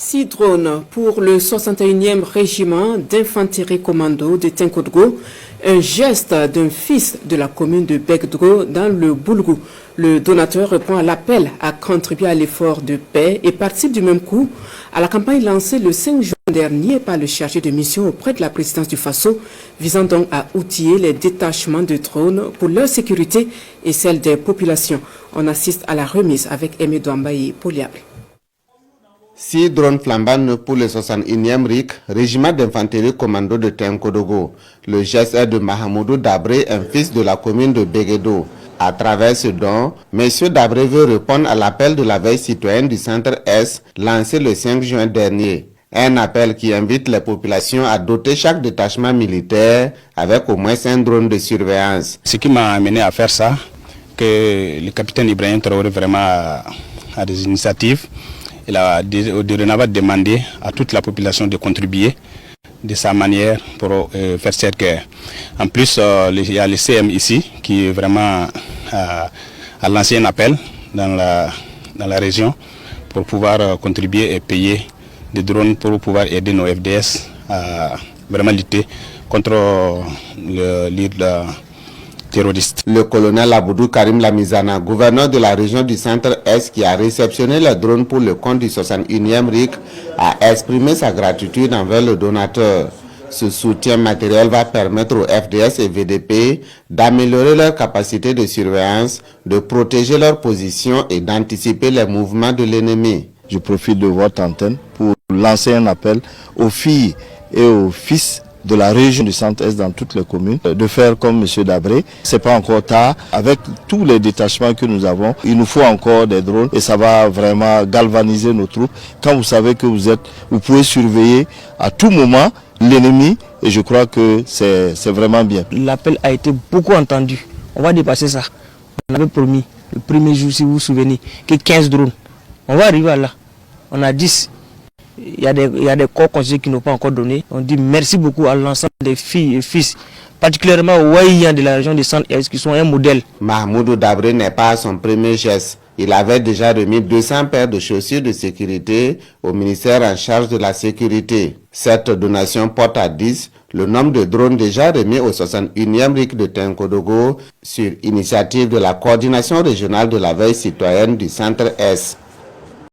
6 drones pour le 61e régiment d'infanterie commando de Tenkodgo, un geste d'un fils de la commune de Begdro dans le Boulgou. Le donateur répond à l'appel à contribuer à l'effort de paix et participe du même coup à la campagne lancée le 5 juin dernier par le chargé de mission auprès de la présidence du Faso, visant donc à outiller les détachements de drones pour leur sécurité et celle des populations. On assiste à la remise avec Aimé Douambaye Poliable. 6 drones flambants pour le 61e RIC, régiment d'infanterie commando de Tenkodgo. Le geste est de Mahamoudou Dabré, un fils de la commune de Begedou. À travers ce don, M. Dabré veut répondre à l'appel de la veille citoyenne du Centre S, lancé le 5 juin dernier. Un appel qui invite les populations à doter chaque détachement militaire avec au moins un drone de surveillance. Ce qui m'a amené à faire ça, que le capitaine Ibrahim Traoré vraiment a des initiatives. Il a demandé à toute la population de contribuer de sa manière pour faire cette guerre. En plus, il y a le CM ici qui vraiment a lancé un appel dans la région pour pouvoir contribuer et payer des drones pour pouvoir aider nos FDS à vraiment lutter contre l'île terroriste. Le colonel Aboudou Karim Lamizana, gouverneur de la région du Centre-Est qui a réceptionné les drones pour le compte du 61e RIC, a exprimé sa gratitude envers le donateur. Ce soutien matériel va permettre aux FDS et VDP d'améliorer leur capacité de surveillance, de protéger leur position et d'anticiper les mouvements de l'ennemi. Je profite de votre antenne pour lancer un appel aux filles et aux fils de la région du Centre-Est dans toutes les communes, de faire comme M. Dabré. C'est pas encore tard. Avec tous les détachements que nous avons, il nous faut encore des drones et ça va vraiment galvaniser nos troupes. Quand vous savez que vous pouvez surveiller à tout moment l'ennemi et je crois que c'est vraiment bien. L'appel a été beaucoup entendu. On va dépasser ça. On avait promis le premier jour, si vous vous souvenez, que 15 drones. On va arriver à là. On a 10. Il y a des corps conseillers qui n'ont pas encore donné. On dit merci beaucoup à l'ensemble des filles et fils, particulièrement aux Waïans de la région de Centre-Est qui sont un modèle. Mahmoudou Dabré n'est pas à son premier geste. Il avait déjà remis 200 paires de chaussures de sécurité au ministère en charge de la sécurité. Cette donation porte à 10 le nombre de drones déjà remis au 61e RIC de Tenkodgo sur initiative de la coordination régionale de la veille citoyenne du Centre-Est.